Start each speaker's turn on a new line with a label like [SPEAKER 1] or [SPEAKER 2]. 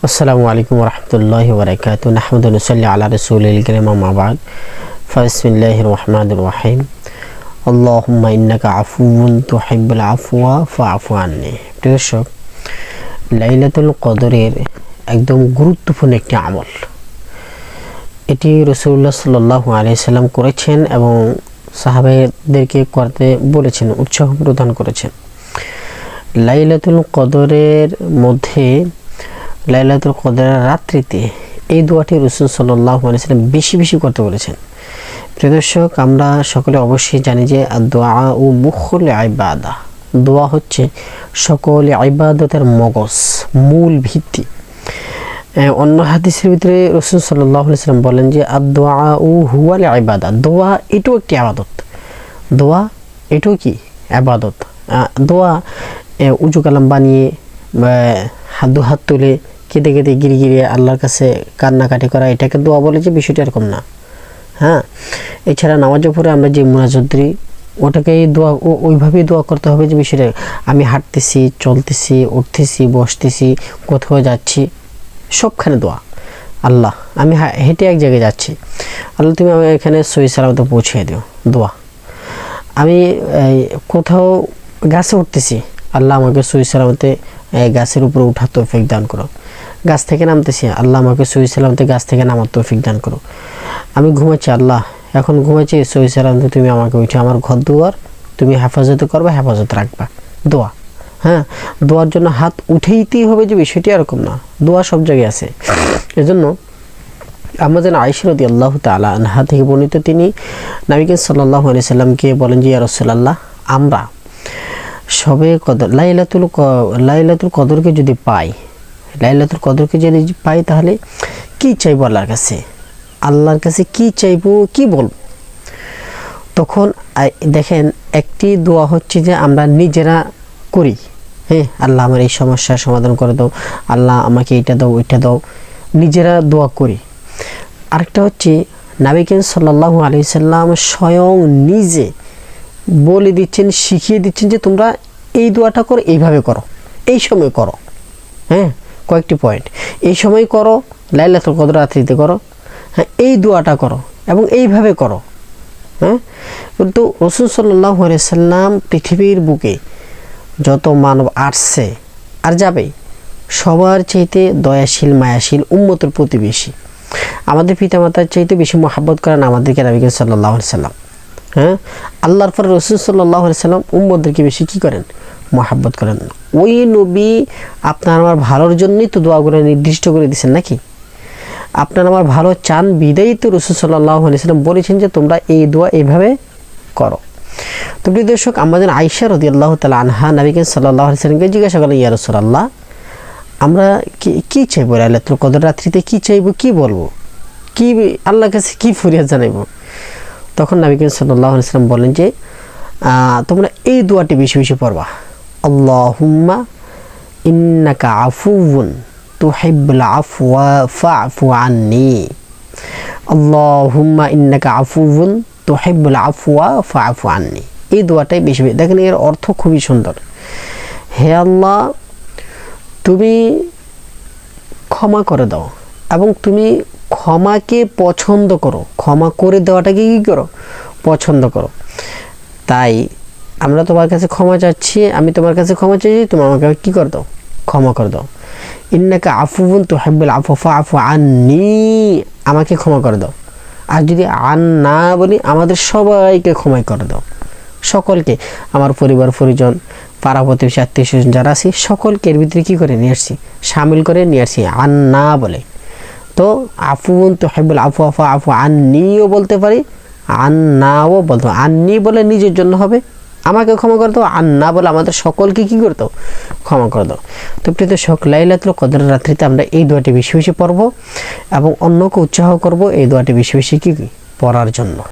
[SPEAKER 1] আসসালামু আলাইকুম ওরহমতুল্লাহি ওয়াবারাকাতুহু নাহমাদু ওয়া নুসাল্লি আলা রাসূলিল কারীম আম্মা বা'দ বিসমিল্লাহির রহমানির রহিম আল্লাহুম্মা ইন্নাকা আফুউন তুহিব্বুল আফওয়া ফা'ফু আন্নি। প্রিয় দর্শক, লাইলাতুল কদরের একদম গুরুত্বপূর্ণ একটি আমল। এটি রাসূলুল্লাহ সাল্লাল্লাহু আলাইহি সাল্লাম করেছেন এবং সাহাবাদেরকে করতে বলেছেন, উৎসাহ প্রদান করেছেন। লাইলাতুল কদরের মধ্যে লাইলাতুল কদরের রাত্রিতে এই দোয়াটি রাসূল সাল্লাল্লাহু আলাইহি সাল্লাম বেশি বেশি করতে বলেছেন। প্রিয় দর্শক, আমরা সকলে অবশ্যই জানি যে দুআউ মুখুল ইবাদা, দোয়া হচ্ছে সকল ইবাদতের মগজ, মূল ভিত্তি। অন্য হাদিসের ভিতরে রাসূল সাল্লাল্লাহু আলাইহি সাল্লাম বলেন যে আদ-দুআউ হুয়াল ইবাদা, দোয়া এটাও একটি ইবাদত। দোয়া এটাও কি ইবাদত। দোয়া উজু কালাম বানিয়ে হাত তুলে কেঁদে কেঁদে গিরে আল্লাহর কাছে কান্নাকাটি করা, এটাকে দোয়া বলে যে বিষয়টা এরকম না। হ্যাঁ, এছাড়া নামাজের পরে আমরা যে মুনাজাত দিই ওটাকে দোয়া ওইভাবেই দোয়া করতে হবে যে বিষয়টা আমি হাঁটতেছি, চলতেছি, উঠতেছি, বসতেছি, কোথাও যাচ্ছি, সবখানে দোয়া। আল্লাহ আমি হেঁটে এক জায়গায় যাচ্ছি, আল্লাহ তুমি আমি এখানে সহি সালামতে পৌঁছে দিও, দোয়া। আমি কোথাও গাছে উঠতেছি, আল্লাহ আমাকে সহি সালামতে গাছের উপরে উঠার তৌফিক দান করো। গাছ থেকে নামতেছি, আল্লাহ আমাকে সহি সালামতে গাছ থেকে নামার তৌফিক দান করো। আমি ঘুমাচ্ছি, আল্লাহ এখন ঘুমাচ্ছি, সহি সালামতে তুমি আমাকে উঠে আমার ঘর দুয়ার তুমি হেফাজত করবা, হেফাজত রাখবা, দোয়া। হ্যাঁ, দোয়ার জন্য হাত উঠেইতেই হবে যে বিষয়টি এরকম না, দোয়া সব জায়গায় আছে। এজন্য আমাদের আয়েশা রাদিয়াল্লাহু তাআলা আনহা থেকে বর্ণিত, তিনি নবী সাল্লাল্লাহু আলাইহি সাল্লামকে বলেন যে ইয়া রাসূলুল্লাহ, আমরা সবে কদর লাইলাতুল কদরকে যদি পাই, লাইলাতুল কদরকে যদি পাই তাহলে কি চাইবো আল্লাহর কাছে? আল্লাহর কাছে কি চাইবো, কি বলবো? তখন দেখেন, একটি দোয়া হচ্ছে যে আমরা নিজেরা করি, হ্যাঁ আল্লাহ আমার এই সমস্যার সমাধান করে দাও, আল্লাহ আমাকে এইটা দাও, ওইটা দাও, নিজেরা দোয়া করি। আরেকটা হচ্ছে নবী সাল্লাল্লাহু আলাইহি সাল্লাম স্বয়ং নিজে বলে দিচ্ছেন, শিখিয়ে দিচ্ছেন যে তোমরা এই দোয়াটা করো, এইভাবে করো, এই সময় করো। হ্যাঁ, কয়েকটি পয়েন্ট, এই সময় করো, লাইলাতুল কদর রাত্রিতে করো, হ্যাঁ এই দোয়াটা করো এবং এইভাবে করো। হ্যাঁ, কিন্তু রাসূল সাল্লাল্লাহু আলাইহি সাল্লাম পৃথিবীর বুকে যত মানব আসছে আর যাবে, সবার চাইতে দয়াশীল, মায়াশীল, উম্মতের প্রতিবেশী, আমাদের পিতামাতার চাইতে বেশি মহব্বত করেন আমাদেরকে নবী সাল্লাল্লাহু আলাইহি সাল্লাম। হ্যাঁ, আল্লাহর পর রাসূল সাল্লাল্লাহু আলাইহি সাল্লাম উম্মতদেরকে বেশি কি করেন? মহব্বত করেন। ওই নবী আপনার আমার ভালোর জন্যই তো দোয়াগুলো নির্দিষ্ট করে দিয়েছেন নাকি? আপনার আমার ভালো চান বিদায়ী তো রাসূল সাল্লাল্লাহু আলাইহি সাল্লাম বলেছেন যে তোমরা এই দোয়া এইভাবে করো। তো প্রিয় দর্শক, আমাদের আয়েশা রাদিয়াল্লাহু তাআলা আনহা নবী সাল্লাল্লাহু আলাইহি সাল্লামকে জিজ্ঞাসা করলেন, ইয়া রাসূলুল্লাহ, আমরা কি চাইবো লাইলাতুল কদর রাত্রিতে? কি চাইবো, কি বলবো, কি আল্লাহর কাছে কি ফরিয়াদ জানাইবো? তখন নবী সাল্লাল্লাহু আলাইহি সাল্লাম বলেন যে তোমরা এই দোয়াটি বেশি বেশি পড়বা, আল্লাহুম্মা ইন্নাকা আফুউন তুহিব্বুল আফওয়া ফা'ফু আন্নি, আল্লাহুম্মা ইন্নাকা আফুউন তুহিব্বুল আফওয়া ফা'ফু আন্নি। এই দোয়াটাই বেশি বেশি, দেখেন এর অর্থ খুবই সুন্দর। হে আল্লাহ, তুমি ক্ষমা করে দাও এবং তুমি ক্ষমাকে পছন্দ করো, ক্ষমা করে দেওয়াটাকে কী করো? পছন্দ করো। তাই আমরা তোমার কাছে ক্ষমা চাচ্ছি, আমি তোমার কাছে ক্ষমা চাইছি, তুমি আমাকে কী করে দাও? ক্ষমা করে দাও। ইন্নাকা আফুউন তুহিব্বুল আফওয়া ফা'ফু আন্নি, আমাকে ক্ষমা করে দাও। আর যদি না বলি, আমাদের সবাইকে ক্ষমা করে দাও, সকলকে, আমার পরিবার পরিজন, পাড়া প্রতিবেশী, আত্মীয় স্বজন যারা আছে সকলকে এর ভিতরে কী করে নিয়ে আসছি? সামিল করে নিয়ে আসছি না বলে। তো আফুউন তুহিব্বুল আফওয়া ফা'ফু আন্নিও বলতে পারি, নাও বলতে পারি। আন্নি বলে নিজের জন্য হবে, আমাকে ক্ষমা করে দাও, না বলে আমাদের সকলকে কী করে দাও? ক্ষমা করে দাও। তো প্রিয় দর্শক, লাইলাতুল কদরের রাত্রিতে আমরা এই দোয়াটি বেশি বেশি পড়ব এবং অন্যকে উৎসাহ করব এই দোয়াটি বেশি বেশি কি পড়ার জন্য।